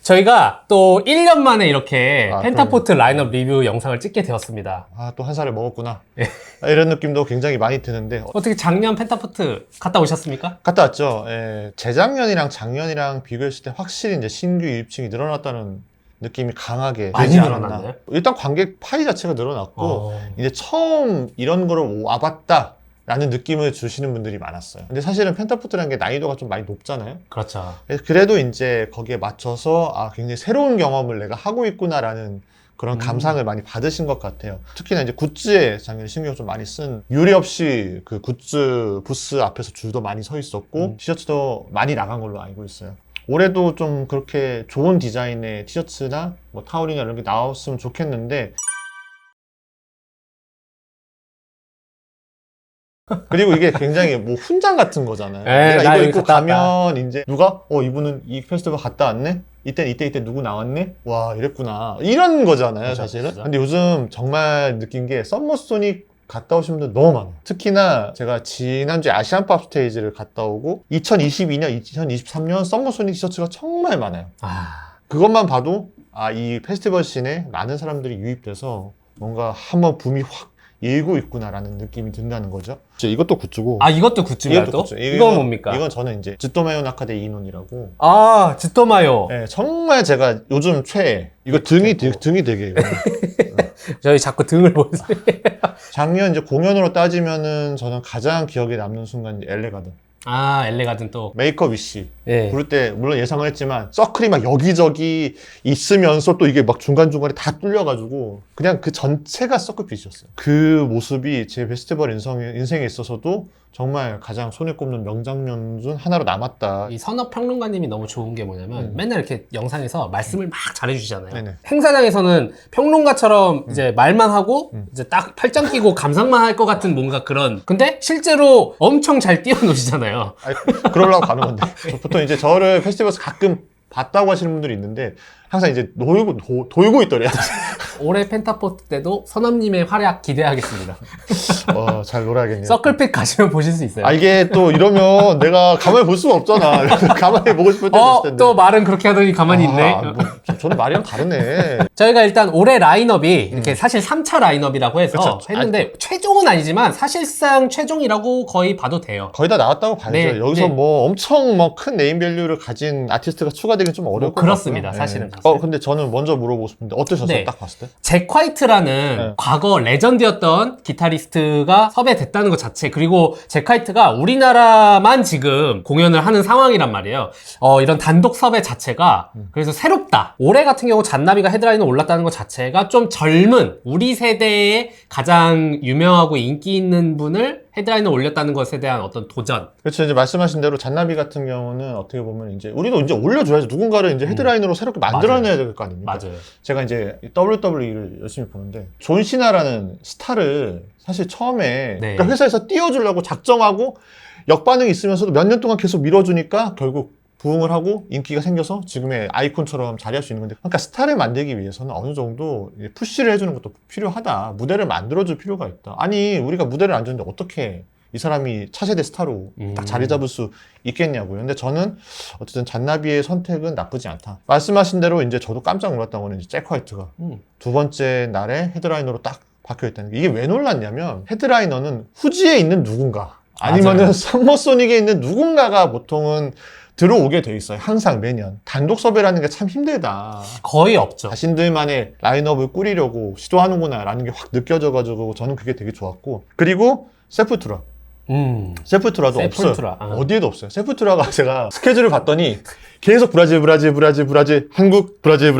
저희가 또 1년 만에 이렇게 아, 펜타포트 라인업 리뷰 영상을 찍게 되었습니다. 아, 또 한 살을 먹었구나. 이런 느낌도 굉장히 많이 드는데. 어떻게 작년 펜타포트 갔다 오셨습니까? 갔다 왔죠. 예, 재작년이랑 작년이랑 비교했을 때 확실히 이제 신규 유입층이 늘어났다는 느낌이 강하게 많이 되지 않았나. 늘어났나요? 일단 관객 파이 자체가 늘어났고, 어. 이제 처음 이런 거를 와봤다. 라는 느낌을 주시는 분들이 많았어요. 근데 사실은 펜타포트라는 게 난이도가 좀 많이 높잖아요. 그렇죠. 그래도 이제 거기에 맞춰서 아, 굉장히 새로운 경험을 내가 하고 있구나라는 그런 감상을 많이 받으신 것 같아요. 특히나 이제 굿즈에 작년에 신경 좀 많이 쓴 유리 없이 그 굿즈 부스 앞에서 줄도 많이 서 있었고 티셔츠도 많이 나간 걸로 알고 있어요. 올해도 좀 그렇게 좋은 디자인의 티셔츠나 뭐 타올이나 이런 게 나왔으면 좋겠는데 그리고 이게 굉장히 뭐 훈장 같은 거잖아요. 나 내가 이거 여기 입고 갔다 가면 이제 누가 이분은 이 페스티벌 갔다 왔네? 이때 누구 나왔네? 와 이랬구나. 이런 거잖아요, 그죠, 사실은. 그죠. 근데 요즘 정말 느낀 게 썸머소닉 갔다 오신 분들 너무 많아요. 특히나 제가 지난주에 아시안팝 스테이지를 갔다 오고 2022년, 2023년 썸머소닉 티셔츠가 정말 많아요. 그것만 봐도 이 페스티벌 씬에 많은 사람들이 유입돼서 뭔가 한번 붐이 확 일고 있구나라는 느낌이 든다는 거죠. 이것도 굿즈고. 이것도 굿즈인가요 또? 굿즈. 이건 뭡니까? 이건 저는 이제 즈토메요 나카데 이논이라고. 즈토마요. 네, 정말 제가 요즘 최애. 이거 등이 되게. 이거. 저희 자꾸 등을 보세요. 작년 이제 공연으로 따지면은 저는 가장 기억에 남는 순간 엘레가든. 엘레가든 또. 메이크업 위시. 예. 부를 때 물론 예상을 했지만 서클이 막 여기저기 있으면서 또 이게 막 중간중간에 다 뚫려가지고 그냥 그 전체가 서클빛이었어요. 그 모습이 제 페스티벌 인생에 있어서도 정말 가장 손에 꼽는 명장면 중 하나로 남았다. 이 선업 평론가님이 너무 좋은 게 뭐냐면 맨날 이렇게 영상에서 말씀을 막 잘해주시잖아요. 네네. 행사장에서는 평론가처럼 이제 말만 하고 이제 딱 팔짱 끼고 감상만 할 것 같은 뭔가 그런. 근데 실제로 엄청 잘 띄워놓으시잖아요. 그러려고 가는 건데. 보통 이제 저를 페스티벌에서 가끔 봤다고 하시는 분들이 있는데 항상 이제 돌고 있더래요. 올해 펜타포트 때도 선업님의 활약 기대하겠습니다. 잘 놀아야겠네요. 서클핏 가시면 보실 수 있어요. 이게 또 이러면 내가 가만히 볼 수가 없잖아. 가만히 보고 싶을 때도 있을 텐데. 또 말은 그렇게 하더니 가만히 있네. 저는 말이랑 다르네. 저희가 일단 올해 라인업이 이렇게 사실 3차 라인업이라고 해서 그쵸. 했는데 최종은 아니지만 사실상 최종이라고 거의 봐도 돼요. 거의 다 나왔다고 봐야죠. 네, 여기서 네. 뭐 엄청 뭐 큰 네임밸류를 가진 아티스트가 추가되긴 좀 어려울 것 그렇습니다. 같고요. 사실은. 근데 저는 먼저 물어보고 싶은데 어떠셨어요? 네. 딱 봤을 때? 잭 화이트라는 네. 과거 레전드였던 기타리스트가 섭외됐다는 것 자체, 그리고 잭 화이트가 우리나라만 지금 공연을 하는 상황이란 말이에요. 이런 단독 섭외 자체가 그래서 새롭다. 올해 같은 경우 잔나비가 헤드라인에 올랐다는 것 자체가 좀 젊은 우리 세대의 가장 유명하고 인기 있는 분을 헤드라인에 올렸다는 것에 대한 어떤 도전. 그렇죠. 이제 말씀하신 대로 잔나비 같은 경우는 어떻게 보면 이제 우리도 이제 올려줘야죠. 누군가를 이제 헤드라이너로 새롭게 만들어내야 될 거 아닙니까? 맞아요. 제가 이제 WWE를 열심히 보는데 존 시나라는 스타를 사실 처음에 네. 그러니까 회사에서 띄워주려고 작정하고 역반응이 있으면서도 몇 년 동안 계속 밀어주니까 결국 부흥을 하고 인기가 생겨서 지금의 아이콘처럼 자리할 수 있는 건데, 그러니까 스타를 만들기 위해서는 어느 정도 푸시를 해주는 것도 필요하다. 무대를 만들어줄 필요가 있다. 아니 우리가 무대를 안 줬는데 어떻게 이 사람이 차세대 스타로 딱 자리 잡을 수 있겠냐고요. 근데 저는 어쨌든 잔나비의 선택은 나쁘지 않다. 말씀하신 대로 이제 저도 깜짝 놀랐던 거는 이제 잭 화이트가 두 번째 날에 헤드라이너로 딱 박혀있다는 게, 이게 왜 놀랐냐면 헤드라이너는 후지에 있는 누군가 아니면은 썸머소닉에 있는 누군가가 보통은 들어오게 돼 있어요. 항상 매년. 단독 섭외라는 게 참 힘들다. 거의 없죠. 자신들만의 라인업을 꾸리려고 시도하는구나 라는 게 확 느껴져가지고 저는 그게 되게 좋았고, 그리고 세프투라. 세프투라도 세프투라. 없어요. 어디에도 없어요. 세프투라가 제가 스케줄을 봤더니 계속 브라질, 한국, 브라질.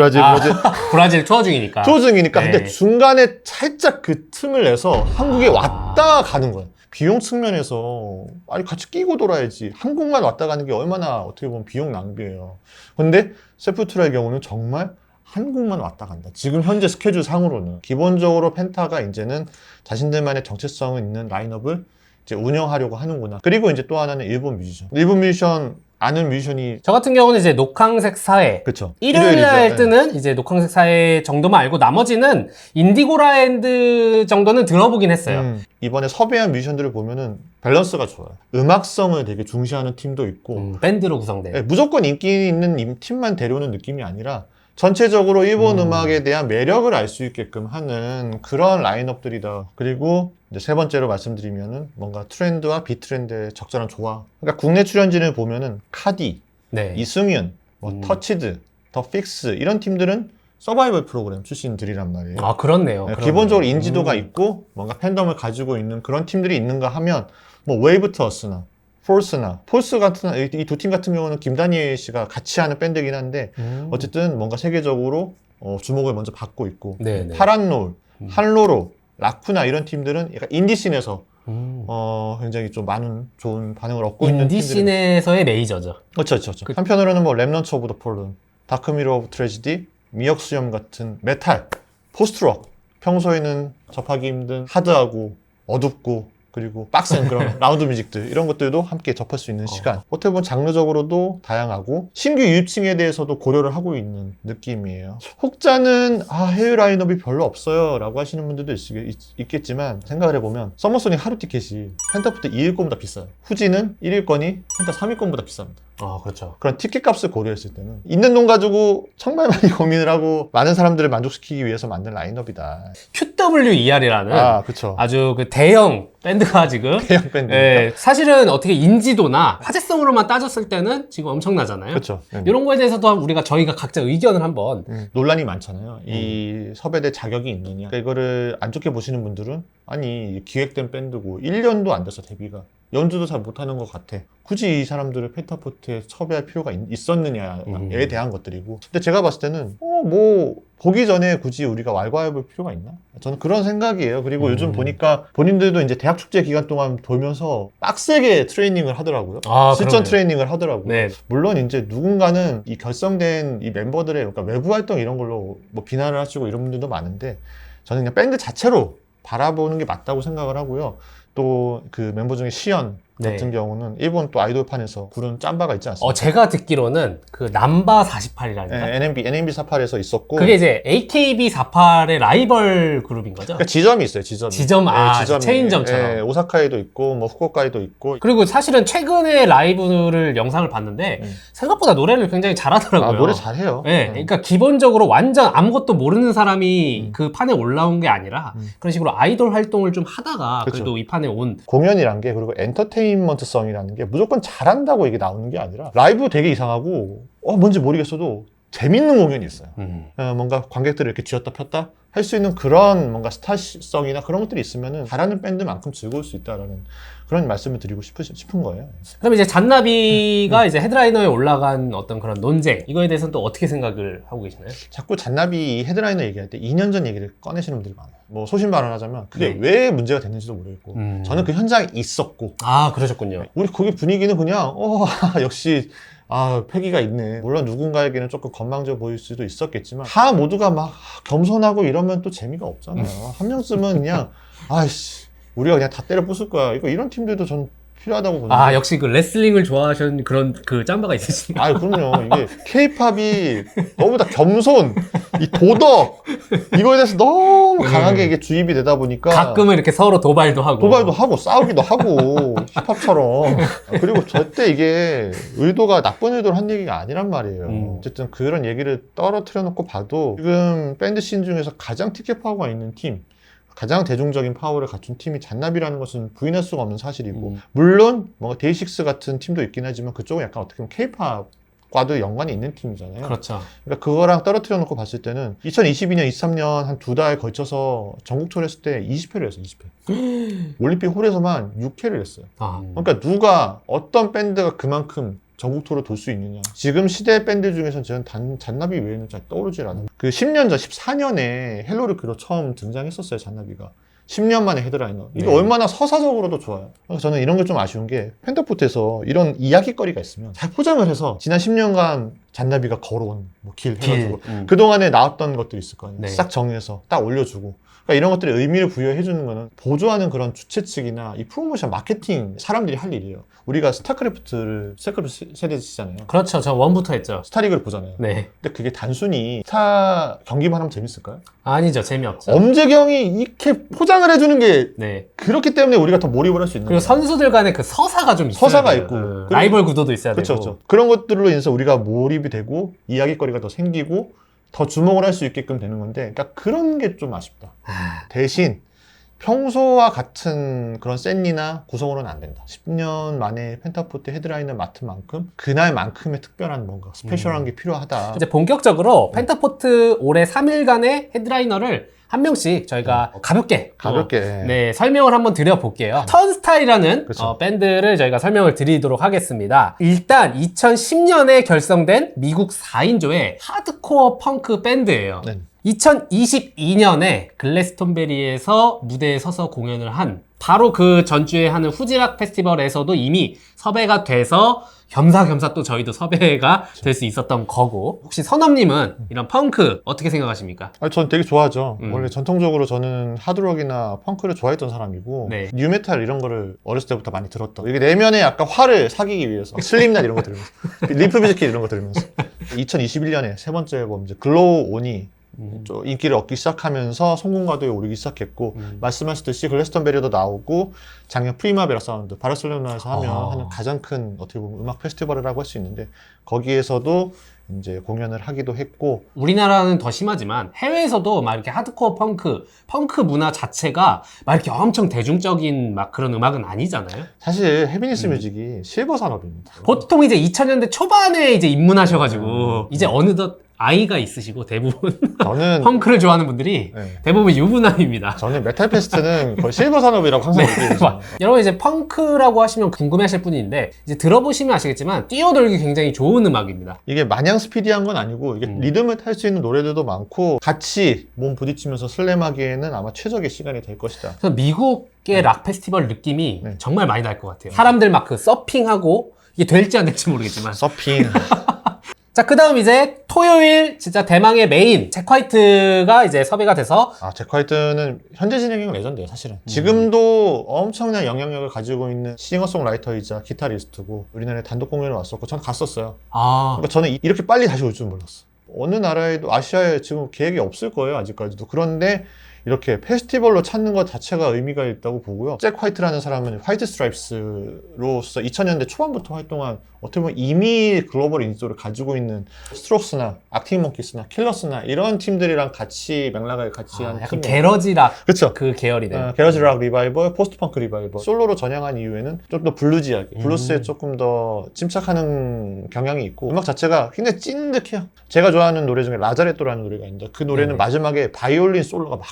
브라질 투어 중이니까. 투어 중이니까. 네. 근데 중간에 살짝 그 틈을 내서 한국에 왔다 가는 거예요. 비용 측면에서 같이 끼고 돌아야지. 한국만 왔다 가는 게 얼마나 어떻게 보면 비용 낭비예요. 근데 세프투라의 경우는 정말 한국만 왔다 간다. 지금 현재 스케줄 상으로는. 기본적으로 펜타가 이제는 자신들만의 정체성 있는 라인업을 이제 운영하려고 하는구나. 그리고 이제 또 하나는 일본 뮤지션. 아는 뮤지션이. 저 같은 경우는 이제 녹황색 사회. 그쵸. 일요일날 뜨는 이제 녹황색 사회 정도만 알고 나머지는 인디고라랜드 정도는 들어보긴 했어요. 이번에 섭외한 뮤지션들을 보면은 밸런스가 좋아요. 음악성을 되게 중시하는 팀도 있고 밴드로 구성된. 네, 무조건 인기 있는 팀만 데려오는 느낌이 아니라 전체적으로 일본 음악에 대한 매력을 알 수 있게끔 하는 그런 라인업들이다. 그리고 이제 세 번째로 말씀드리면은 뭔가 트렌드와 비트렌드의 적절한 조화. 그러니까 국내 출연진을 보면은 카디, 네. 이승윤, 뭐 터치드, 더 픽스 이런 팀들은 서바이벌 프로그램 출신들이란 말이에요. 아, 그렇네요. 네, 그러네요. 기본적으로 인지도가 있고 뭔가 팬덤을 가지고 있는 그런 팀들이 있는가 하면 뭐 웨이브 터스나 폴스 같은 이 두 팀 같은 경우는 김다니엘 씨가 같이 하는 밴드긴 한데 어쨌든 뭔가 세계적으로 주목을 먼저 받고 있고 네네. 파란롤, 한로로, 라쿠나 이런 팀들은 약간 인디씬에서 음. 굉장히 좀 많은 좋은 반응을 얻고 있는 팀들. 인디씬에서의 메이저죠. 그렇죠. 한편으로는 뭐 렘넌츠 오브 더 폴른, 다크미러 오브 트레지디, 미역수염 같은 메탈, 포스트록 평소에는 접하기 힘든 하드하고 어둡고 그리고 빡센 그런 라운드 뮤직들 이런 것들도 함께 접할 수 있는 시간. 어떻게 보면 장르적으로도 다양하고 신규 유입층에 대해서도 고려를 하고 있는 느낌이에요. 혹자는 해외 라인업이 별로 없어요 라고 하시는 분들도 있겠지만 생각을 해보면 서머소닉 하루 티켓이 펜타포트 2일권보다 비싸요. 후지는 1일권이 펜타 3일권보다 비쌉니다. 그렇죠. 그런 티켓 값을 고려했을 때는 있는 돈 가지고 정말 많이 고민을 하고 많은 사람들을 만족시키기 위해서 만든 라인업이다. QWER이라는 그쵸. 아주 그 대형 밴드가 지금 대형 밴드. 예, 사실은 어떻게 인지도나 화제성으로만 따졌을 때는 지금 엄청나잖아요. 그렇죠. 이런 거에 대해서도 저희가 각자 의견을 한번 논란이 많잖아요. 이 섭외될 자격이 있느냐. 그러니까 이거를 안 좋게 보시는 분들은 아니 기획된 밴드고 1년도 안 돼서 데뷔가 연주도 잘 못하는 것 같아. 굳이 이 사람들을 펜타포트에 섭외할 필요가 있었느냐에 대한 것들이고. 근데 제가 봤을 때는 뭐 보기 전에 굳이 우리가 왈가왈부할 필요가 있나? 저는 그런 생각이에요. 그리고 요즘 보니까 본인들도 이제 대학 축제 기간 동안 돌면서 빡세게 트레이닝을 하더라고요. 실전 그러네요. 트레이닝을 하더라고요. 네. 물론 이제 누군가는 이 결성된 이 멤버들의 그러니까 외부 활동 이런 걸로 뭐 비난을 하시고 이런 분들도 많은데 저는 그냥 밴드 자체로 바라보는 게 맞다고 생각을 하고요. 또 그 멤버 중에 시연 같은 경우는 일본 또 아이돌판에서 부른 짬바가 있지 않습니까? 제가 듣기로는 그 남바 48이라는가? 네, NMB 48에서 있었고 그게 이제 AKB 48의 라이벌 그룹인 거죠? 그러니까 지점이 있어요. 지점이. 지점이. 체인점처럼. 네, 오사카에도 있고 뭐 후쿠오카에도 있고. 그리고 사실은 최근에 라이브를 영상을 봤는데 생각보다 노래를 굉장히 잘하더라고요. 노래 잘해요. 네, 그러니까 기본적으로 완전 아무것도 모르는 사람이 그 판에 올라온 게 아니라 그런 식으로 아이돌 활동을 좀 하다가 그쵸. 그래도 이 판에 온 공연이란 게 그리고 엔터테인먼트성이라는 게 무조건 잘한다고 이게 나오는 게 아니라 라이브 되게 이상하고 뭔지 모르겠어도 재밌는 공연이 있어요. 뭔가 관객들을 이렇게 쥐었다 폈다 할 수 있는 그런 뭔가 스타성이나 그런 것들이 있으면은 잘하는 밴드만큼 즐거울 수 있다라는 그런 말씀을 드리고 싶은 거예요. 그럼 이제 잔나비가 이제 헤드라이너에 올라간 어떤 그런 논쟁 이거에 대해서는 또 어떻게 생각을 하고 계시나요? 자꾸 잔나비 헤드라이너 얘기할 때 2년 전 얘기를 꺼내시는 분들이 많아요. 뭐 소신발언하자면 그게 네. 왜 문제가 됐는지도 모르겠고 저는 그 현장에 있었고 그러셨군요. 우리 거기 분위기는 그냥 역시 패기가 있네. 물론 누군가에게는 조금 건망져 보일 수도 있었겠지만 다 모두가 막 겸손하고 이러면 또 재미가 없잖아요. 한 명쯤은 그냥 우리가 그냥 다 때려 부술 거야. 이런 팀들도 전 필요하다고 보는데. 역시 그 레슬링을 좋아하시는 그런 그 짬바가 있으신가요? 그럼요. 이게 케이팝이 너무 다 겸손, 이 도덕 이거에 대해서 너무 강하게 이게 주입이 되다 보니까 가끔은 이렇게 서로 도발도 하고 싸우기도 하고 힙합처럼. 그리고 절대 이게 의도가 나쁜 의도로 한 얘기가 아니란 말이에요. 어쨌든 그런 얘기를 떨어뜨려 놓고 봐도 지금 밴드 씬 중에서 가장 티켓 파워가 있는 팀, 가장 대중적인 파워를 갖춘 팀이 잔나비라는 것은 부인할 수가 없는 사실이고 물론 뭔가 데이식스 같은 팀도 있긴 하지만 그쪽은 약간 어떻게 보면 K-팝과도 연관이 있는 팀이잖아요. 그렇죠. 그러니까 그거랑 떨어뜨려 놓고 봤을 때는 2022년, 23년 한 2달 걸쳐서 전국 투어를 했을 때 20회를 했어요. 20회. 올림픽 홀에서만 6회를 했어요. 그러니까 누가 어떤 밴드가 그만큼 전국 투어를 돌 수 있느냐. 지금 시대 밴드 중에서는 저는 잔나비 외에는 잘 떠오르질 않아요. 그 10년 전, 14년에 헬로르크로 처음 등장했었어요, 잔나비가. 10년 만에 헤드라이너. 이게 얼마나 서사적으로도 좋아요. 그래서 저는 이런 게 좀 아쉬운 게 펜타포트에서 이런 이야기거리가 있으면 잘 포장을 해서 지난 10년간 잔나비가 걸어온 길 길, 해가지고 그동안에 나왔던 것들이 있을 거 아니에요. 네. 싹 정리해서 딱 올려주고. 그러니까 이런 것들에 의미를 부여해주는 거는 보조하는 그런 주최 측이나 이 프로모션 마케팅 사람들이 할 일이에요. 우리가 스타크래프트 세대시잖아요. 그렇죠. 저 원부터 했죠. 스타리그를 보잖아요. 네. 근데 그게 단순히 스타 경기만 하면 재밌을까요? 아니죠. 재미없죠. 엄재경이 이렇게 포장을 해주는 게 네. 그렇기 때문에 우리가 더 몰입을 할 수 있는 그리고 거예요. 선수들 간에 그 서사가 좀 있어야 서사가 돼요. 있고. 그리고- 라이벌 구도도 있어야 그렇죠, 되고. 그렇죠. 그런 것들로 인해서 우리가 몰입이 되고 이야기거리가 더 생기고 더 주목을 할 수 있게끔 되는 건데, 그러니까 그런 게 좀 아쉽다. 대신 평소와 같은 그런 샌리나 구성으로는 안 된다. 10년 만에 펜타포트 헤드라인을 맡은 만큼 그날만큼의 특별한 뭔가 스페셜한 게 필요하다. 이제 본격적으로 펜타포트 올해 3일간의 헤드라이너를 한 명씩 저희가 가볍게 네, 설명을 한번 드려볼게요. 턴스타일이라는 그쵸. 밴드를 저희가 설명을 드리도록 하겠습니다. 일단 2010년에 결성된 미국 4인조의 하드코어 펑크 밴드예요. 네. 2022년에 글래스톤베리에서 무대에 서서 공연을 한 바로 그 전주에 하는 후지락 페스티벌에서도 이미 섭외가 돼서 겸사겸사 또 저희도 섭외가 될 수 있었던 거고, 혹시 선업님은 이런 펑크 어떻게 생각하십니까? 아니, 전 되게 좋아하죠. 음. 원래 전통적으로 저는 하드록이나 펑크를 좋아했던 사람이고, 네. 뉴메탈 이런 거를 어렸을 때부터 많이 들었던. 이게 내면에 약간 화를 사기기 위해서 슬림낫 이런 거 들으면서, 림프 비즈킷 이런 거 들으면서. 2021년에 세 번째 앨범 이제 글로우 온이 좀 인기를 얻기 시작하면서 성공가도에 오르기 시작했고, 말씀하셨듯이 글래스턴베리도 나오고, 작년 프리마베라 사운드 바르셀로나에서 하는 가장 큰 어떻게 보면 음악 페스티벌이라고 할 수 있는데, 거기에서도 이제 공연을 하기도 했고, 우리나라는 더 심하지만 해외에서도 막 이렇게 하드코어 펑크 문화 자체가 막 이렇게 엄청 대중적인 막 그런 음악은 아니잖아요. 사실 헤비니스 뮤직이 실버 산업입니다. 보통 이제 2000년대 초반에 이제 입문하셔가지고 이제 어느덧 아이가 있으시고 대부분 저는 펑크를 좋아하는 분들이 네. 대부분 유부남입니다. 저는 메탈 페스트는 거의 실버 산업이라고 항상 얘기해요. 여러분 이제 펑크라고 하시면 궁금해하실 분이 있는데 이제 들어보시면 아시겠지만 뛰어놀기 굉장히 좋은 음악입니다. 이게 마냥 스피디한 건 아니고 이게 리듬을 탈 수 있는 노래들도 많고 같이 몸 부딪히면서 슬램하기에는 아마 최적의 시간이 될 것이다. 그래서 미국의 락 페스티벌 느낌이 네. 정말 많이 날 것 같아요. 사람들 막 그 서핑하고 이게 될지 안 될지 모르겠지만 서핑. 자, 그 다음 이제 토요일 진짜 대망의 메인 잭 화이트가 이제 섭외가 돼서 잭 화이트는 현재 진행형 레전드예요, 사실은. 지금도 엄청난 영향력을 가지고 있는 싱어송라이터이자 기타리스트고 우리나라에 단독 공연을 왔었고 저는 갔었어요. 그러니까 저는 이렇게 빨리 다시 올 줄 몰랐어. 어느 나라에도 아시아에 지금 계획이 없을 거예요, 아직까지도. 그런데 이렇게 페스티벌로 찾는 것 자체가 의미가 있다고 보고요. 잭 화이트라는 사람은 화이트 스트라이프스로서 2000년대 초반부터 활동한 어떻게 보면 이미 글로벌 인지도를 가지고 있는 스트록스나 악팅 몽키스나 킬러스나 이런 팀들이랑 같이 맥락을 같이 하는 약간 팀이에요. 게러지 락 그쵸. 그 계열이네요. 게러지 락 리바이벌, 포스트 펑크 리바이벌 솔로로 전향한 이후에는 좀 더 블루지하게 블루스에 조금 더 침착하는 경향이 있고 음악 자체가 굉장히 찐득해요. 제가 좋아하는 노래 중에 라자레토라는 노래가 있는데 그 노래는 마지막에 바이올린 솔로가 막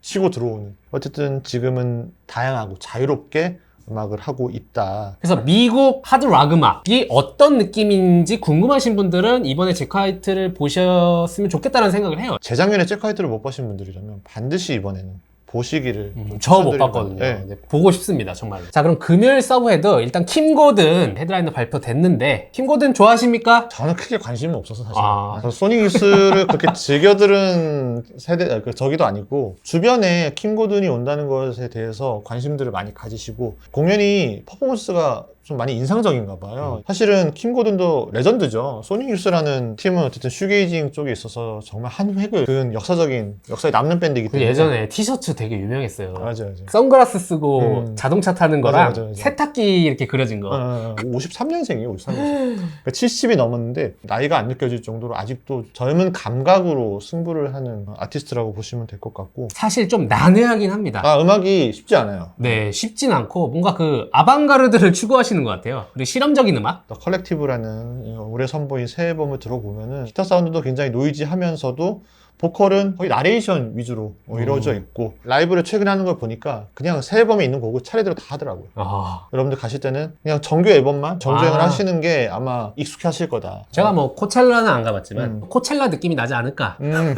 치고 들어오는. 어쨌든 지금은 다양하고 자유롭게 음악을 하고 있다. 그래서 미국 하드 락 음악이 어떤 느낌인지 궁금하신 분들은 이번에 잭 화이트를 보셨으면 좋겠다는 생각을 해요. 재작년에 잭 화이트를 못 보신 분들이라면 반드시 이번에는 보시기를 저 못 추천드리는 봤거든요. 네. 네, 보고 싶습니다, 정말로. 자, 그럼 금요일 서브헤드 일단 킴 고든 헤드라이너 발표됐는데 킴 고든 좋아하십니까? 저는 크게 관심은 없어서 사실. 아. 소닉 유스를 그렇게 즐겨 들은 세대, 저기도 아니고, 주변에 킴 고든이 온다는 것에 대해서 관심들을 많이 가지시고, 공연이 퍼포먼스가 좀 많이 인상적인가 봐요. 사실은 킴 고든도 레전드죠. 소닉 유스라는 팀은 어쨌든 슈게이징 쪽에 있어서 정말 한 획을 그은 역사에 남는 밴드이기 그 때문에. 예전에 티셔츠 되게 유명했어요. 맞아요. 선글라스 쓰고 자동차 타는 거랑 맞아. 세탁기 이렇게 그려진 거. 53년생이에요, 53년생. 그러니까 70이 넘었는데, 나이가 안 느껴질 정도로 아직도 젊은 감각으로 승부를 하는 아티스트라고 보시면 될 것 같고. 사실 좀 난해하긴 합니다. 음악이 쉽지 않아요. 네, 쉽진 않고 뭔가 그 아방가르드를 추구하시는 것 같아요. 그리고 실험적인 음악? 더 컬렉티브라는 올해 선보인 새 앨범을 들어보면은 기타 사운드도 굉장히 노이지하면서도 보컬은 거의 나레이션 위주로 이루어져 있고 라이브를 최근에 하는 걸 보니까 그냥 새 앨범에 있는 곡을 차례대로 다 하더라고요. 아. 여러분들 가실 때는 그냥 정규 앨범만 정주행을 아. 하시는 게 아마 익숙하실 거다. 제가 뭐 코첼라는 안 가봤지만 코첼라 느낌이 나지 않을까. 음.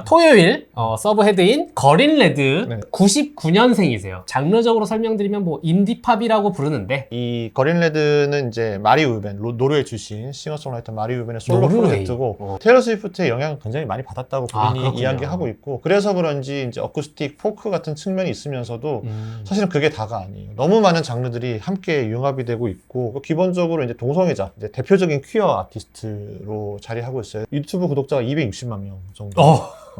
토요일 서브 헤드인 거린 레드 네. 99년생이세요. 장르적으로 설명드리면 뭐 인디팝이라고 부르는데 이 거린레드는 이제 마리 우벤, 노르웨이 출신 싱어송라이터 마리 우벤의 솔로 노르웨이. 프로젝트고 테일러 스위프트의 영향을 굉장히 많이 받았다고 본인이 그렇군요. 이야기하고 있고 그래서 그런지 이제 어쿠스틱 포크 같은 측면이 있으면서도 사실은 그게 다가 아니에요. 너무 많은 장르들이 함께 융합이 되고 있고 기본적으로 이제 동성애자, 이제 대표적인 퀴어 아티스트로 자리하고 있어요. 유튜브 구독자가 260만 명 정도.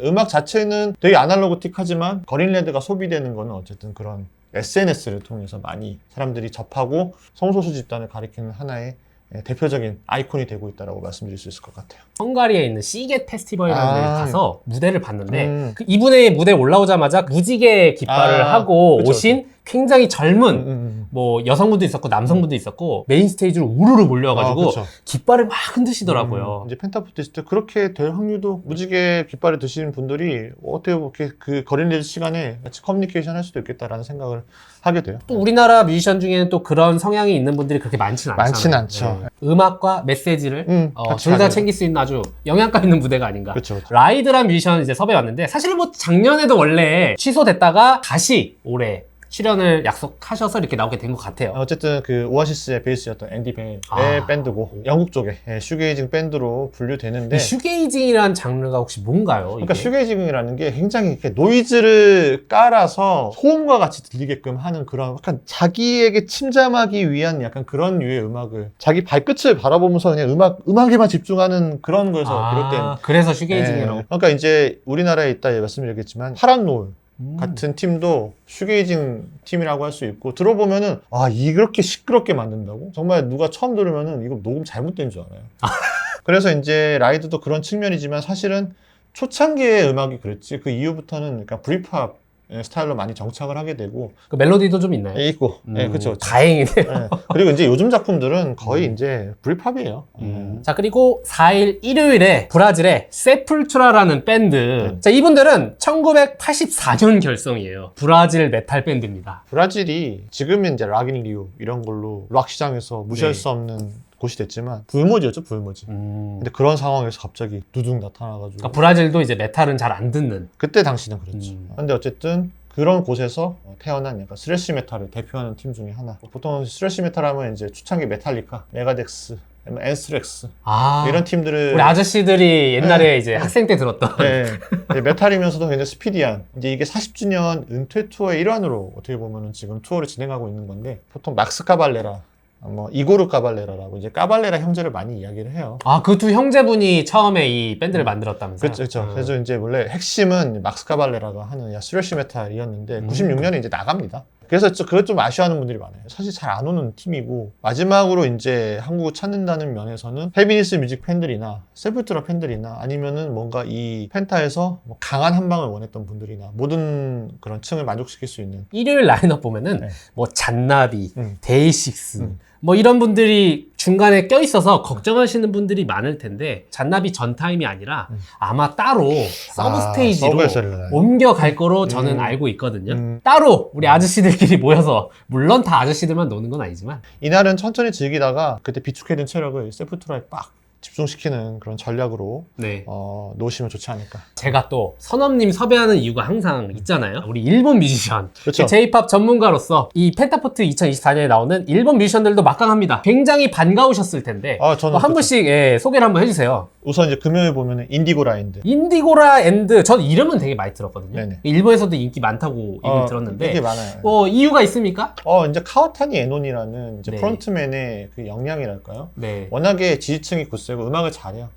음악 자체는 되게 아날로그틱하지만 거린레드가 소비되는 거는 어쨌든 그런 SNS를 통해서 많이 사람들이 접하고 성소수 집단을 가리키는 하나의 대표적인 아이콘이 되고 있다고 말씀드릴 수 있을 것 같아요. 헝가리에 있는 시겟 페스티벌이라는 데를 가서 무대를 봤는데 그 이분의 무대에 올라오자마자 무지개 깃발을 하고 그쵸, 오신 굉장히 젊은 뭐 여성분도 있었고 남성분도 있었고 메인 스테이지로 우르르 몰려와가지고 그쵸. 깃발을 막 흔드시더라고요. 이제 펜타포티스트 그렇게 될 확률도 무지개 깃발을 드시는 분들이 어떻게 보면 그 거린레드 시간에 같이 커뮤니케이션 할 수도 있겠다라는 생각을 하게 돼요. 또 우리나라 뮤지션 중에는 또 그런 성향이 있는 분들이 그렇게 많지는 않잖아요. 많지는 않죠. 네. 음악과 메시지를 같이 둘 다 가져요. 챙길 수 있는 아주 영양가 있는 무대가 아닌가. 그쵸. 라이드란 뮤지션 이제 섭외 왔는데 사실은 뭐 작년에도 원래 취소됐다가 다시 올해 출연을 약속하셔서 이렇게 나오게 된 것 같아요. 어쨌든 그 오아시스의 베이스였던 앤디 벨의 밴드고 영국 쪽의 슈게이징 밴드로 분류되는데 이 슈게이징이라는 장르가 혹시 뭔가요? 그러니까 이게? 슈게이징이라는 게 굉장히 이렇게 노이즈를 깔아서 소음과 같이 들리게끔 하는 그런 약간 자기에게 침잠하기 위한 약간 그런 류의 음악을 자기 발끝을 바라보면서 그냥 음악에만 집중하는 그런 거에서 비롯된 그래서 슈게이징이라고. 그러니까 이제 우리나라에 있다 말씀드렸겠지만 파란 노을 같은 팀도 슈게이징 팀이라고 할 수 있고 들어보면은 이렇게 시끄럽게 만든다고? 정말 누가 처음 들으면은 이거 녹음 잘못된 줄 알아요. 그래서 이제 라이드도 그런 측면이지만 사실은 초창기의 음악이 그랬지 그 이후부터는 약간 브리팝 스타일로 많이 정착을 하게 되고 그 멜로디도 좀 있나요? 있고 그렇죠. 다행이네요. 그리고 이제 요즘 작품들은 거의 이제 브리팝이에요. 자, 그리고 4일 일요일에 브라질의 세풀투라라는 밴드. 자, 이분들은 1984년 결성이에요. 브라질 메탈 밴드입니다. 브라질이 지금은 이제 락인 리우 이런 걸로 락 시장에서 무시할 수 없는 곳이 됐지만 불모지였죠, 불모지. 근데 그런 상황에서 갑자기 두둥 나타나가지고 그러니까 브라질도 이제 메탈은 잘 안 듣는. 그때 당시는 그랬죠. 근데 어쨌든 그런 곳에서 태어난 약간 스래시 메탈을 대표하는 팀 중에 하나. 보통 스래시 메탈 하면 이제 초창기 메탈리카, 메가덱스, 엔스렉스 이런 팀들을 우리 아저씨들이 옛날에 이제 학생 때 들었던 메탈이면서도 굉장히 스피디한 이제 이게 40주년 은퇴 투어의 일환으로 어떻게 보면은 지금 투어를 진행하고 있는 건데 보통 막스 카발레라 뭐 이고르 까발레라라고 이제 까발레라 형제를 많이 이야기를 해요. 그 두 형제분이 처음에 이 밴드를 만들었다면서요? 그렇죠. 그래서 이제 원래 핵심은 막스 카발레라가 하는 스래시 메탈이었는데 96년에 이제 나갑니다. 그래서 그것 좀 아쉬워하는 분들이 많아요. 사실 잘 안 오는 팀이고 마지막으로 이제 한국을 찾는다는 면에서는 페미니스트 뮤직 팬들이나 세풀투라 팬들이나 아니면은 뭔가 이 펜타에서 뭐 강한 한 방을 원했던 분들이나 모든 그런 층을 만족시킬 수 있는 일요일 라인업 보면은 뭐 잔나비, 데이식스 뭐 이런 분들이 중간에 껴있어서 걱정하시는 분들이 많을 텐데 잔나비 전 타임이 아니라 아마 따로 서브 스테이지로 옮겨갈 거로 저는 알고 있거든요. 따로 우리 아저씨들끼리 모여서 물론 다 아저씨들만 노는 건 아니지만 이날은 천천히 즐기다가 그때 비축해둔 체력을 세풀투라에 빡 집중시키는 그런 전략으로 놓으시면 좋지 않을까. 제가 또 선업님 섭외하는 이유가 항상 있잖아요. 우리 일본 뮤지션, 그렇죠. J-POP 전문가로서 이 펜타포트 2024년에 나오는 일본 뮤지션들도 막강합니다. 굉장히 반가우셨을 텐데 저는 한 분씩 소개를 한번 해주세요. 우선 이제 금요일 보면은 인디고라 앤드. 인디고라 앤드 전 이름은 되게 많이 들었거든요. 네네. 일본에서도 인기 많다고 이미 들었는데 인기 많아요. 뭐 이유가 있습니까? 이제 카와타니 에논이라는 이제 네. 프론트맨의 그 역량이랄까요? 네. 워낙에 지지층이 굳세고 음악을 잘해요.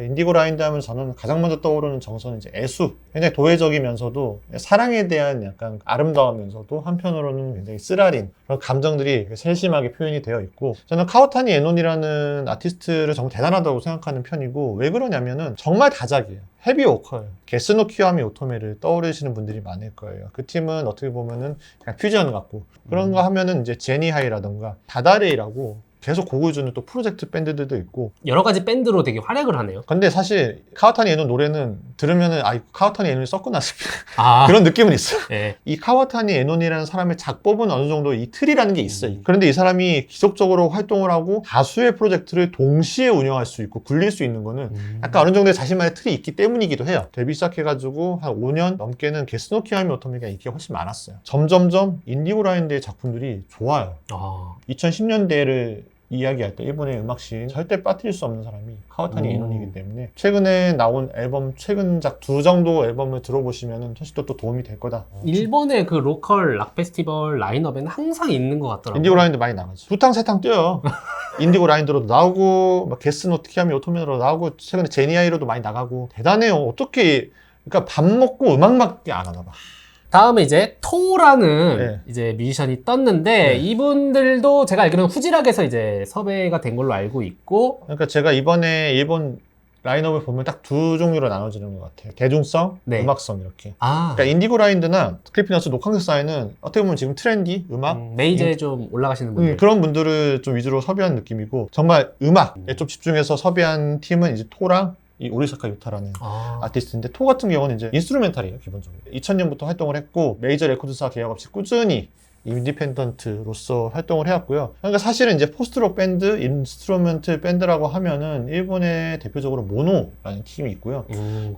인디고 라인드 하면 저는 가장 먼저 떠오르는 정서는 이제 애수. 굉장히 도회적이면서도 사랑에 대한 약간 아름다우면서도 한편으로는 굉장히 쓰라린 그런 감정들이 세심하게 표현이 되어 있고 저는 카와타니 에논이라는 아티스트를 정말 대단하다고 생각하는 편이고 왜 그러냐면은 정말 다작이에요. 헤비워커예요. 게스노 키와미 오토메를 떠오르시는 분들이 많을 거예요. 그 팀은 어떻게 보면은 그냥 퓨전 같고 그런 거 하면은 이제 제니하이라던가 다다레이라고 계속 곡을 주는 또 프로젝트 밴드들도 있고. 여러 가지 밴드로 되게 활약을 하네요. 근데 사실 카와타니 에노 노래는 들으면은 카와타니 에노이 썩구나 싶은 아, 그런 느낌은 있어요. 예. 이 카와타니 에논이라는 사람의 작법은 어느 정도 이 틀이라는 게 있어요. 음. 그런데 이 사람이 기속적으로 활동을 하고 다수의 프로젝트를 동시에 운영할 수 있고 굴릴 수 있는 거는 약간 어느 정도의 자신만의 틀이 있기 때문이기도 해요. 데뷔 시작해가지고 한 5년 넘게는 게스노키아미 오토미가 인기가 훨씬 많았어요. 점점점 인디고라인드의 작품들이 좋아요. 아, 2010년대를 이야기할 때 일본의 음악씬 절대 빠뜨릴 수 없는 사람이 카와타니 오. 에논이기 때문에 최근에 나온 앨범, 최근작 2정도 앨범을 들어보시면 사실 또 도움이 될 거다. 일본의 그 로컬 락 페스티벌 라인업에는 항상 있는 것 같더라고요. 인디고 라인드 많이 나가죠. 두탕 세탕 뛰어요. 인디고 라인드로도 나오고 막 게스노키아미 오토미로도 나오고 최근에 제니아이로도 많이 나가고 대단해요. 어떻게 그러니까 밥 먹고 음악밖에 안 하나 봐. 다음에 이제 토라는 네. 이제 뮤지션이 떴는데 네. 이분들도 제가 알기로는 후지락에서 이제 섭외가 된 걸로 알고 있고 그러니까 제가 이번에 일본 라인업을 보면 딱 2종류로 나눠지는 것 같아요. 대중성, 네. 음악성 이렇게. 아, 그러니까 인디고 라인드나 크리피너스 녹황색 사회는 어떻게 보면 지금 트렌디, 음악 메이저에 좀 올라가시는 분들. 그런 분들을 좀 위주로 섭외한 느낌이고 정말 음악에 좀 집중해서 섭외한 팀은 이제 토랑 이 오리사카 유타라는 아, 아티스트인데 토 같은 경우는 이제 인스트루멘탈이에요 기본적으로 2000년부터 활동을 했고 메이저 레코드사 계약 없이 꾸준히 인디펜던트로서 활동을 해왔고요. 그러니까 사실은 이제 포스트록 밴드, 인스트루멘트 밴드라고 하면은 일본의 대표적으로 모노라는 팀이 있고요.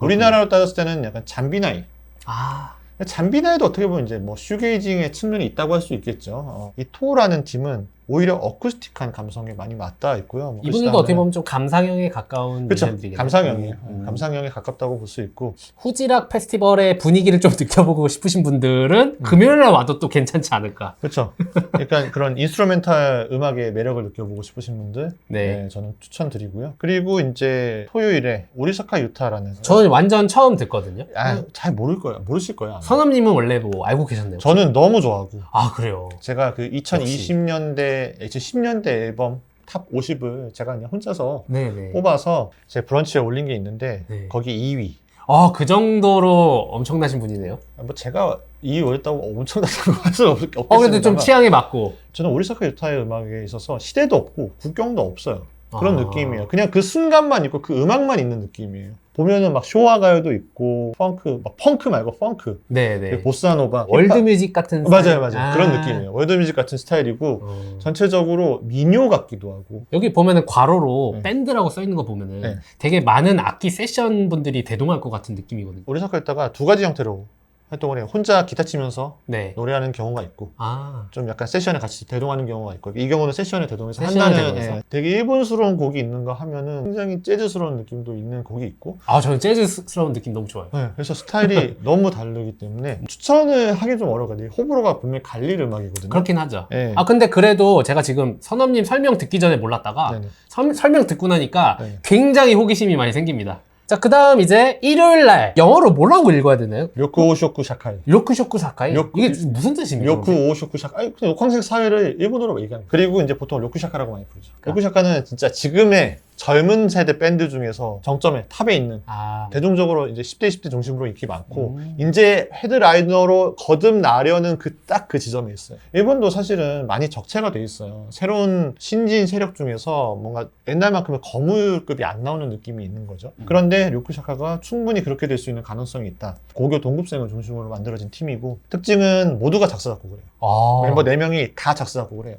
우리나라로 따졌을 때는 약간 잠비나이. 아, 잠비나이도 어떻게 보면 이제 뭐 슈게이징의 측면이 있다고 할 수 있겠죠. 이 토라는 팀은 오히려 어쿠스틱한 감성에 많이 맞닿아 있고요. 뭐 이분도 어떻게 보면 좀 감상형에 가까운 그렇죠. 뮤지션들이겠네요. 감상형이에요. 감상형에 가깝다고 볼 수 있고 후지락 페스티벌의 분위기를 좀 느껴보고 싶으신 분들은 금요일에 와도 또 괜찮지 않을까. 그렇죠. 약간 그런 인스트루멘탈 음악의 매력을 느껴보고 싶으신 분들 네. 저는 추천드리고요. 그리고 이제 토요일에 오리사카 유타라는 저는 완전 처음 듣거든요. 잘 모를 거예요. 모르실 거예요. 아마. 선암님은 원래 뭐 알고 계셨네요. 저는 너무 좋아하고 아, 그래요. 제가 그 2020년대 2010년대 앨범 탑 50을 제가 그냥 혼자서 네네. 뽑아서 제 브런치에 올린 게 있는데 네. 거기 2위. 아, 그 정도로 엄청나신 분이네요. 뭐 제가 2위 올렸다고 엄청나다고 할 수는 없겠습니다. 그래도 좀 취향에 맞고. 저는 오리사카 유타의 음악에 있어서 시대도 없고 국경도 없어요. 그런 아. 느낌이에요. 그냥 그 순간만 있고 그 음악만 있는 느낌이에요. 보면은 막 쇼와 가요도 있고 펑크, 막 펑크 말고 펑크, 네네. 보사노바, 월드뮤직 같은 맞아요, 스타일. 맞아요. 그런 느낌이에요. 월드뮤직 같은 스타일이고 전체적으로 민요 같기도 하고. 여기 보면은 괄호로 네. 밴드라고 써 있는 거 보면은 네. 되게 많은 악기 세션 분들이 대동할 것 같은 느낌이거든요. 오리사카 유타가 두 가지 형태로 활동을 해요. 혼자 기타 치면서 네. 노래하는 경우가 있고 아, 좀 약간 세션에 같이 대동하는 경우가 있고 이 경우는 세션에 대동해서 세션에 한다는 대동해서? 되게 일본스러운 곡이 있는 거 하면은 굉장히 재즈스러운 느낌도 있는 곡이 있고 저는 재즈스러운 느낌 너무 좋아요. 그래서 스타일이 너무 다르기 때문에 추천을 하기 좀 어려워요. 호불호가 분명히 갈릴 음악이거든요. 그렇긴 하죠. 네. 근데 그래도 제가 지금 선업님 설명 듣기 전에 몰랐다가 네네. 설명 듣고 나니까 네. 굉장히 호기심이 많이 생깁니다. 자, 그 다음 이제 일요일날 영어로 뭐라고 읽어야 되나요? 료쿠 오쇼쿠 샤카이. 료쿠쇼쿠 사카이? 료쿠- 이게 무슨 뜻입니까? 료쿠 오쇼쿠 샤카. 아니 그냥 녹황색 사회를 일본어로 얘기합니다. 그리고 이제 보통 료쿠 샤카라고 많이 부르죠. 료쿠 샤카는 진짜 지금의 젊은 세대 밴드 중에서 정점에 탑에 있는 아, 대중적으로 이제 10대 20대 중심으로 인기 많고 이제 헤드라이너로 거듭나려는 딱 그 지점에 있어요. 일본도 사실은 많이 적체가 돼 있어요. 새로운 신진 세력 중에서 뭔가 옛날만큼의 거물급이 안 나오는 느낌이 있는 거죠. 그런데 료쿠샤카가 충분히 그렇게 될 수 있는 가능성이 있다. 고교 동급생을 중심으로 만들어진 팀이고 특징은 모두가 작사 작곡을 해요. 멤버 4명이 다 작사 작곡을 해요.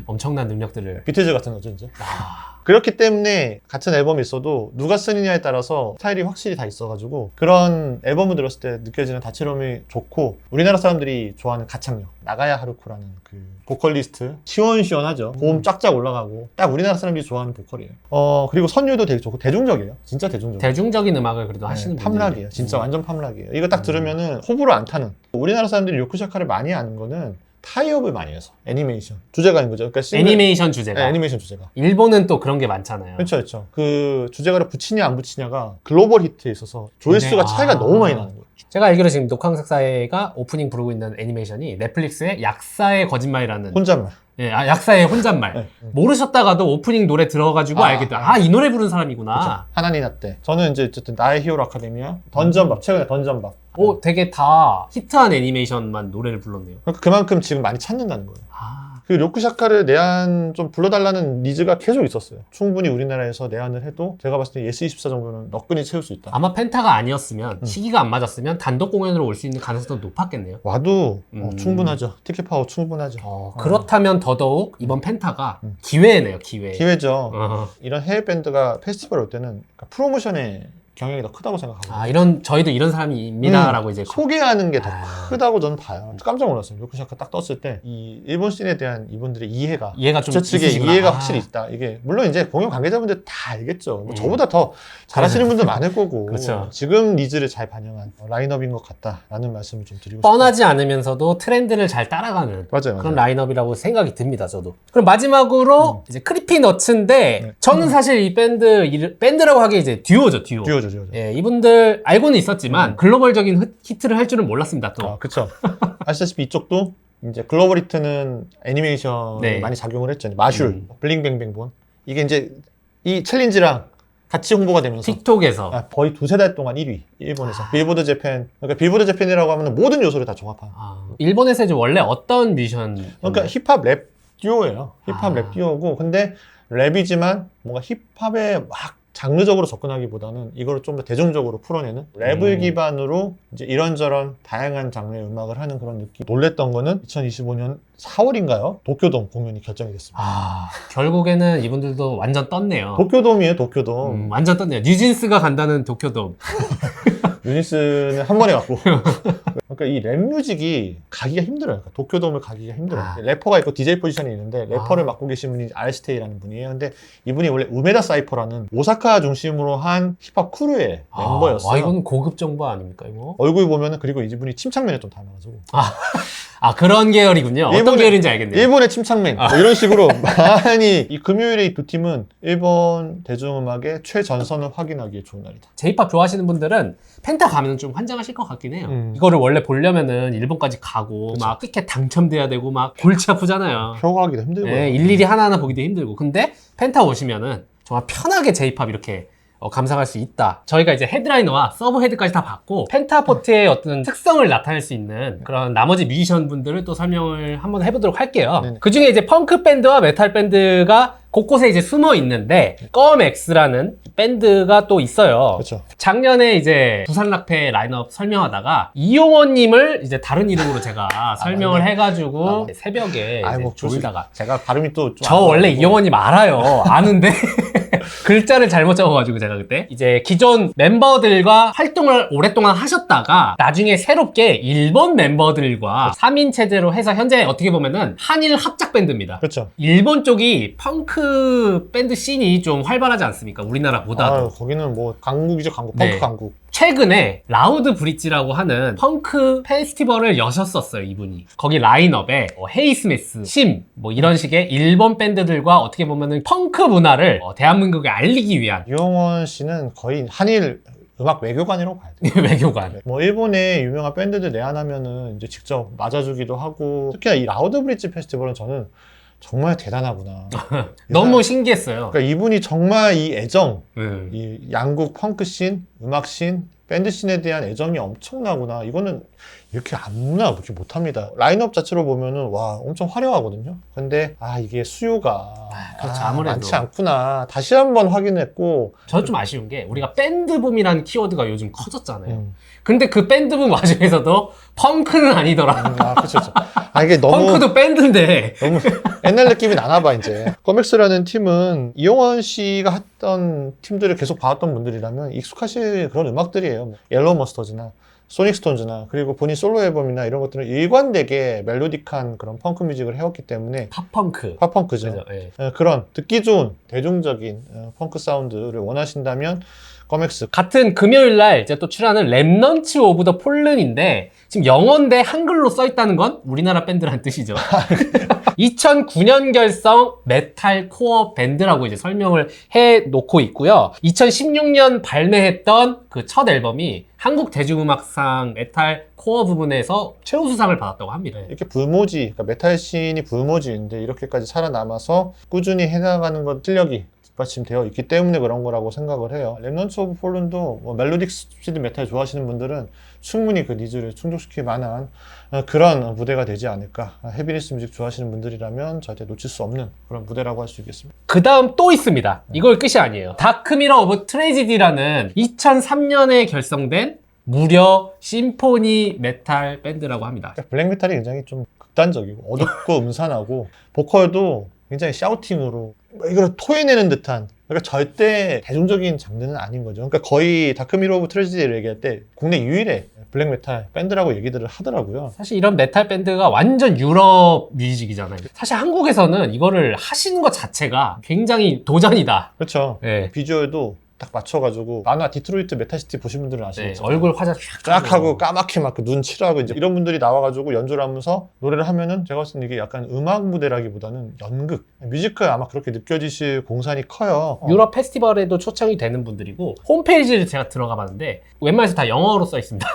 엄청난 능력들을. 비틀즈 같은 거죠 이제. 아, 그렇기 때문에 같은 앨범이 있어도 누가 쓰느냐에 따라서 스타일이 확실히 다 있어가지고 그런 앨범을 들었을 때 느껴지는 다채로움이 좋고 우리나라 사람들이 좋아하는 가창력 나가야 하루쿠라는 그 보컬리스트 시원시원하죠. 고음 쫙쫙 올라가고 딱 우리나라 사람들이 좋아하는 보컬이에요. 그리고 선율도 되게 좋고 대중적이에요. 진짜 대중적이에요. 대중적인 음악을 그래도 하시는 분들. 팝락이에요. 진짜 완전 팝락이에요. 이거 딱 들으면은 호불호 안 타는. 우리나라 사람들이 요쿠샤카를 많이 아는 거는 타이업을 많이 해서 애니메이션 주제가인 거죠. 그러니까 애니메이션 주제가. 네, 애니메이션 주제가. 일본은 또 그런 게 많잖아요. 그렇죠, 그렇죠. 그 주제가를 붙이냐 안 붙이냐가 글로벌 히트에 있어서 조회수가 네, 차이가 너무 많이 나는 거예요. 제가 알기로 지금 녹황색 사회가 오프닝 부르고 있는 애니메이션이 넷플릭스의 약사의 거짓말이라는 혼잣말. 약사의 혼잣말. 네. 모르셨다가도 오프닝 노래 들어가지고 알겠다. 이 노래 부른 사람이구나. 그렇죠. 하나니나 때. 저는 이제 어쨌든 나의 히어로 아카데미아, 던전밥, 최근에 던전밥. 되게 다 히트한 애니메이션만 노래를 불렀네요. 그러니까 그만큼 지금 많이 찾는다는 거예요. 그 료쿠샤카를 내한 좀 불러달라는 니즈가 계속 있었어요. 충분히 우리나라에서 내한을 해도 제가 봤을 때 예스24 정도는 너끈히 채울 수 있다. 아마 펜타가 아니었으면 시기가 안 맞았으면 단독 공연으로 올 수 있는 가능성도 높았겠네요. 와도 충분하죠. 티켓 파워 충분하죠. 그렇다면 더더욱 이번 펜타가 기회네요, 기회. 기회죠. 어. 이런 해외 밴드가 페스티벌 올 때는 그러니까 프로모션의 경향이 더 크다고 생각하고 저희도 이런 사람입니다라고 이제 소개하는 게 더 크다고 저는 봐요. 깜짝 놀랐어요. 료쿠샤카 딱 떴을 때 이 일본 씬에 대한 이분들의 이해가 좀 주최 측의 있으시구나. 이해가 확실히 있다. 이게 물론 이제 공연 관계자분들 다 알겠죠. 뭐 저보다 더 잘하시는 분들 많을 거고 그렇죠. 지금 니즈를 잘 반영한 라인업인 것 같다라는 말씀을 좀 드리고 싶어요. 뻔하지 않으면서도 트렌드를 잘 따라가는 맞아요. 그런 라인업이라고 생각이 듭니다, 저도. 그럼 마지막으로 이제 크리피 너츠인데 네. 저는 사실 이 밴드라고 하기에 이제 듀오죠, 듀오. 듀오죠. 예, 이분들 알고는 있었지만 글로벌적인 히트를 할 줄은 몰랐습니다, 또. 그쵸. 아시다시피 이쪽도 이제 글로벌 히트는 애니메이션이 네. 많이 작용을 했죠. 마슐, 블링뱅뱅본. 이게 이제 이 챌린지랑 같이 홍보가 되면서 틱톡에서. 거의 두세 달 동안 1위. 일본에서. 빌보드 재팬. 그러니까 빌보드 재팬이라고 하면 모든 요소를 다 종합한. 일본에서 이제 원래 어떤 뮤지션? 그러니까 힙합 랩 듀오예요. 힙합 랩 듀오고. 근데 랩이지만 뭔가 힙합에 막 장르적으로 접근하기보다는 이거를 좀 더 대중적으로 풀어내는 랩을 기반으로 이제 이런저런 다양한 장르의 음악을 하는 그런 느낌. 놀랬던 거는 2025년 4월인가요? 도쿄돔 공연이 결정이 됐습니다. 결국에는 이분들도 완전 떴네요. 도쿄돔이에요, 도쿄돔. 완전 떴네요. 뉴진스가 간다는 도쿄돔. 유니스는 한 번에 갔고. 그러니까 이 랩 뮤직이 가기가 힘들어요. 그러니까 도쿄돔을 가기가 힘들어요. 래퍼가 있고 DJ 포지션이 있는데 래퍼를 맡고 계신 분이 알스테이라는 분이에요. 근데 이분이 원래 우메다 사이퍼라는 오사카 중심으로 한 힙합 크루의 멤버였어요. 와, 이건 고급 정보 아닙니까, 이거? 얼굴 보면은 그리고 이분이 침착맨에 좀 닮아가지고. 그런 계열이군요. 어떤 계열인지 알겠네요. 일본의 침착맨. 뭐 이런 식으로 많이 이 금요일에 이 두 팀은 일본 대중음악의 최전선을 확인하기에 좋은 날이다. J-pop 좋아하시는 분들은 펜타 가면 좀 환장하실 것 같긴 해요. 이거를 원래 보려면은 일본까지 가고 막 티켓 당첨돼야 되고 막 골치 아프잖아요. 표 가기도 힘들고요. 네, 일일이 하나하나 보기도 힘들고. 근데 펜타 오시면은 정말 편하게 J-pop 이렇게 감상할 수 있다. 저희가 이제 헤드라이너와 서브 헤드까지 다 봤고 펜타포트의 어떤 특성을 나타낼 수 있는 그런 나머지 뮤지션 분들을 또 설명을 한번 해보도록 할게요. 그 중에 이제 펑크 밴드와 메탈 밴드가 곳곳에 이제 숨어 있는데 껌엑스라는 밴드가 또 있어요. 그렇죠. 작년에 이제 부산 락페 라인업 설명하다가 이용원님을 이제 다른 이름으로 제가 설명을 해가지고 새벽에 이제 졸다가 제가 발음이 또 좀 저 원래 이용원님 알아요. 아는데 글자를 잘못 적어가지고 제가 그때 이제 기존 멤버들과 활동을 오랫동안 하셨다가 나중에 새롭게 일본 멤버들과 3인 체제로 해서 현재 어떻게 보면은 한일 합작 밴드입니다. 그렇죠. 일본 쪽이 펑크 밴드 씬이 좀 활발하지 않습니까? 우리나라보다도. 거기는 뭐 강국이죠, 강국. 네. 펑크 강국. 최근에 라우드 브릿지라고 하는 펑크 페스티벌을 여셨었어요, 이분이. 거기 라인업에 헤이스메스, 심, 뭐 이런 식의 일본 밴드들과 어떻게 보면은 펑크 문화를 대한민국에 알리기 위한 이용원 씨는 거의 한일 음악 외교관이라고 봐야 돼요. 외교관. 뭐 일본의 유명한 밴드들 내한하면은 이제 직접 맞아주기도 하고, 특히나 이 라우드 브릿지 페스티벌은 저는 정말 대단하구나. 너무 신기했어요. 그러니까 이분이 정말 이 애정, 네. 이 양국 펑크 씬, 음악 씬, 밴드 씬에 대한 애정이 엄청나구나. 이거는 이렇게 아무나 그렇게 못합니다. 라인업 자체로 보면은 와 엄청 화려하거든요. 근데 이게 수요가 그렇죠, 아무래도. 많지 않구나. 다시 한번 확인했고. 저는 좀 아쉬운 게 우리가 밴드붐이라는 키워드가 요즘 커졌잖아요. 근데 그 밴드붐 와중에서도 펑크는 아니더라. 그렇죠. 이게 너무 펑크도 밴드인데 너무 옛날 느낌이 나나 봐 이제. 껌엑스라는 팀은 이용원 씨가 했던 팀들을 계속 봐왔던 분들이라면 익숙하실 그런 음악들이에요. 옐로우 머스터즈나 소닉 스톤즈나 그리고 본인 솔로 앨범이나 이런 것들은 일관되게 멜로딕한 그런 펑크 뮤직을 해왔기 때문에 팝펑크. 팝펑크죠. 그죠, 예. 그런 듣기 좋은 대중적인 펑크 사운드를 원하신다면 껌엑스. 같은 금요일날 이제 또 출연하는 랩넌츠 오브 더 폴른인데 지금 영어인데 한글로 써있다는 건 우리나라 밴드라는 뜻이죠. 2009년 결성 메탈 코어 밴드라고 이제 설명을 해 놓고 있고요. 2016년 발매했던 그 첫 앨범이 한국 대중음악상 메탈 코어 부분에서 최우수상을 받았다고 합니다. 이렇게 불모지, 그러니까 메탈 씬이 불모지인데 이렇게까지 살아남아서 꾸준히 해나가는 것 실력이 뒷받침되어 있기 때문에 그런 거라고 생각을 해요. 렘넌츠 오브 폴론도 뭐 멜로딕 스피드 메탈 좋아하시는 분들은 충분히 그 니즈를 충족시킬 만한 그런 무대가 되지 않을까. 헤비니스 뮤직 좋아하시는 분들이라면 절대 놓칠 수 없는 그런 무대라고 할 수 있겠습니다. 그 다음 또 있습니다. 이걸 끝이 아니에요. 다크미러 오브 트레지디라는 2003년에 결성된 무려 심포니 메탈 밴드라고 합니다. 블랙 메탈이 굉장히 좀 극단적이고 어둡고 음산하고 보컬도 굉장히 샤우팅으로 이걸 토해내는 듯한, 그러니까 절대 대중적인 장르는 아닌 거죠. 그러니까 거의 다크미러 오브 트레지디를 얘기할 때 국내 유일의 블랙 메탈 밴드라고 얘기들을 하더라고요. 사실 이런 메탈 밴드가 완전 유럽 뮤직이잖아요. 사실 한국에서는 이거를 하시는 것 자체가 굉장히 도전이다. 그렇죠. 네. 비주얼도 딱 맞춰가지고 만화 디트로이트 메탈시티 보신 분들은 네, 아시겠죠. 얼굴 화장 쫙 하고 까맣게 막 눈 칠하고 이제 이런 분들이 나와가지고 연주를 하면서 노래를 하면은 제가 봤을 때 이게 약간 음악 무대라기보다는 연극, 뮤지컬 아마 그렇게 느껴지실 공산이 커요. 유럽 페스티벌에도 초청이 되는 분들이고 홈페이지를 제가 들어가 봤는데 웬만해서 다 영어로 써 있습니다.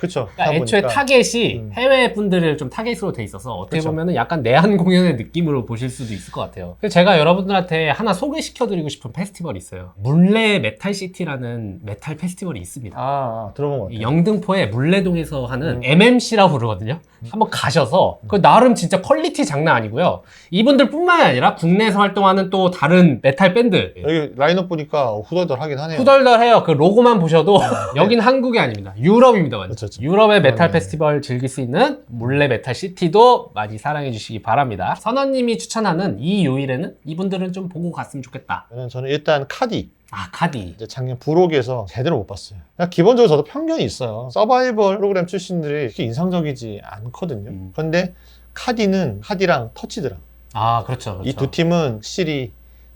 그쵸. 그러니까 애초에 타겟이 해외 분들을 좀 타겟으로 돼 있어서 어떻게 그쵸. 보면은 약간 내한 공연의 느낌으로 보실 수도 있을 것 같아요. 그래서 제가 여러분들한테 하나 소개시켜드리고 싶은 페스티벌이 있어요. 물레 메탈시티라는 메탈 페스티벌이 있습니다. 들어본 것 같아요. 영등포에 물레동에서 하는 MMC라고 부르거든요. 한번 가셔서 그 나름 진짜 퀄리티 장난 아니고요. 이분들 뿐만 아니라 국내에서 활동하는 또 다른 메탈 밴드 여기 라인업 보니까 후덜덜하긴 하네요. 후덜덜해요. 그 로고만 보셔도 여긴 한국이 아닙니다. 유럽입니다. 완전. 그렇죠. 유럽의 메탈 네. 페스티벌 즐길 수 있는 물레 메탈 시티도 많이 사랑해 주시기 바랍니다. 선원님이 추천하는 이 요일에는 이분들은 좀 보고 갔으면 좋겠다. 저는 일단 카디. 카디. 이제 작년 부록에서 제대로 못 봤어요. 그냥 기본적으로 저도 편견이 있어요. 서바이벌 프로그램 출신들이 그렇게 인상적이지 않거든요. 그런데 카디랑 터치드랑 그렇죠. 이 두 팀은 확실히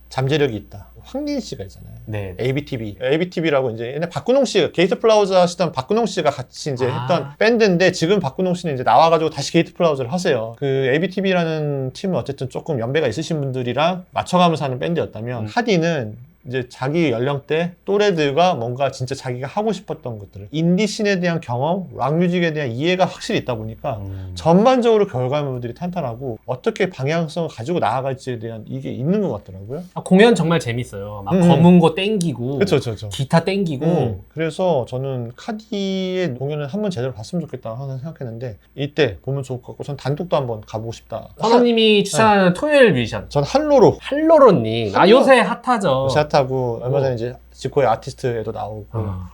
잠재력이 있다. 황린 씨가 있잖아요. 네. ABTV라고 이제 옛날 박근홍 씨가 게이트 플라워즈 하시던 박근홍 씨가 같이 이제 했던 밴드인데 지금 박근홍 씨는 이제 나와가지고 다시 게이트 플라워즈를 하세요. 그 ABTV라는 팀은 어쨌든 조금 연배가 있으신 분들이랑 맞춰가면서 하는 밴드였다면 카디는 이제 자기 연령대 또래들과 뭔가 진짜 자기가 하고 싶었던 것들을 인디씬에 대한 경험, 락뮤직에 대한 이해가 확실히 있다 보니까 전반적으로 결과물들이 탄탄하고 어떻게 방향성을 가지고 나아갈지에 대한 이게 있는 것 같더라고요. 공연 정말 재밌어요. 막 검은 거 땡기고 그쵸. 기타 땡기고 그래서 저는 카디의 공연을 한번 제대로 봤으면 좋겠다 하는 생각했는데 이때 보면 좋을 것 같고 전 단독도 한번 가보고 싶다. 선생님이 추천하는 토요일 뮤지션 전 할로로님. 요새 핫하죠. 핫하고 얼마 전에 이제 지코의 아티스트에도 나오고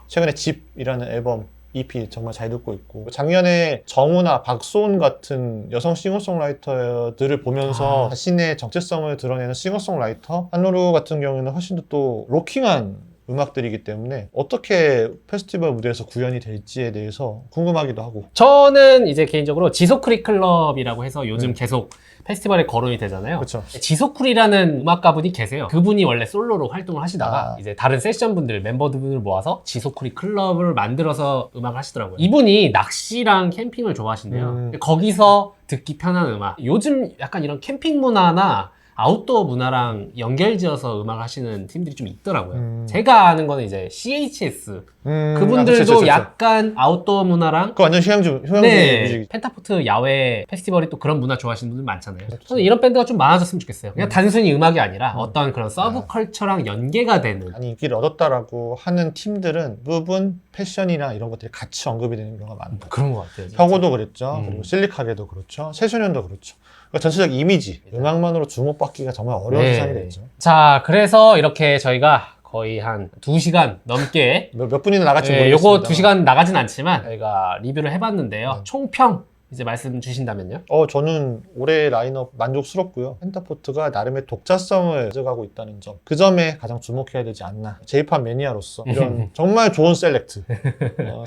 최근에 집이라는 앨범 EP 정말 잘 듣고 있고 작년에 정우나 박소은 같은 여성 싱어송라이터들을 보면서 자신의 정체성을 드러내는 싱어송라이터 한로루 같은 경우에는 훨씬 더 또 로킹한 음악들이기 때문에 어떻게 페스티벌 무대에서 구현이 될지에 대해서 궁금하기도 하고. 저는 이제 개인적으로 지소크리 클럽이라고 해서 요즘 계속 페스티벌에 거론이 되잖아요. 그렇죠. 지소크리라는 음악가분이 계세요. 그분이 원래 솔로로 활동을 하시다가 이제 다른 세션분들, 멤버들을 모아서 지소크리 클럽을 만들어서 음악을 하시더라고요. 이분이 낚시랑 캠핑을 좋아하신대요. 거기서 듣기 편한 음악. 요즘 약간 이런 캠핑 문화나 아웃도어 문화랑 연결지어서 음악을 하시는 팀들이 좀 있더라고요. 제가 아는 거는 이제 CHS. 그분들도 그쵸. 약간 아웃도어 문화랑 그 완전 휴양지 뮤직. 펜타포트 야외 페스티벌이 또 그런 문화 좋아하시는 분들 많잖아요. 저는 이런 밴드가 좀 많아졌으면 좋겠어요. 그냥 단순히 음악이 아니라 어떤 그런 서브컬처랑 연계가 되는. 많이 인기를 얻었다라고 하는 팀들은 부분 패션이나 이런 것들이 같이 언급이 되는 경우가 많다. 그런 것 같아요. 진짜. 혁오도 그랬죠. 그리고 실리카게도 그렇죠. 새소년도 그렇죠. 그러니까 전체적 이미지, 음악만으로 주목받기가 정말 어려운 세상이 됐죠. 자, 그래서 이렇게 저희가 거의 한 2시간 넘게 몇 분이나 나갈지 모르겠습니다. 요거 2시간 나가진 않지만 저희가 리뷰를 해봤는데요. 총평 이제 말씀 주신다면요? 저는 올해 라인업 만족스럽고요. 펜타포트가 나름의 독자성을 가져가고 있다는 점. 그 점에 가장 주목해야 되지 않나. J-팝 매니아로서 이런 정말 좋은 셀렉트.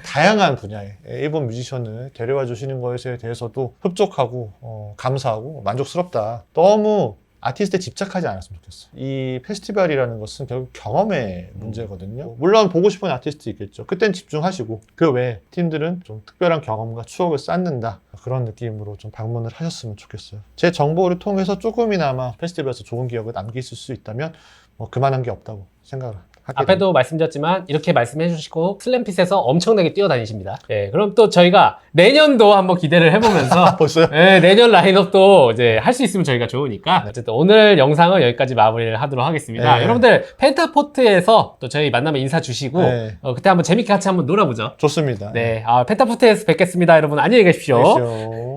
다양한 분야의 일본 뮤지션을 데려와 주시는 것에 대해서도 흡족하고 감사하고 만족스럽다. 너무 아티스트에 집착하지 않았으면 좋겠어. 이 페스티벌이라는 것은 결국 경험의 문제거든요. 물론 보고 싶은 아티스트 있겠죠. 그땐 집중하시고 그 외에 팀들은 좀 특별한 경험과 추억을 쌓는다. 그런 느낌으로 좀 방문을 하셨으면 좋겠어요. 제 정보를 통해서 조금이나마 페스티벌에서 좋은 기억을 남기실 수 있다면 그만한 게 없다고 생각을 합니다. 앞에도 말씀드렸지만 이렇게 말씀해 주시고 슬램핏에서 엄청나게 뛰어다니십니다. 예, 그럼 또 저희가 내년도 한번 기대를 해보면서 벌써요? 예, 내년 라인업도 이제 할 수 있으면 저희가 좋으니까 어쨌든 오늘 영상은 여기까지 마무리를 하도록 하겠습니다. 네. 여러분들 펜타포트에서 또 저희 만나면 인사 주시고 네. 그때 한번 재밌게 같이 한번 놀아보죠. 좋습니다. 네, 펜타포트에서 뵙겠습니다. 여러분 안녕히 계십시오. 안녕히 계십시오.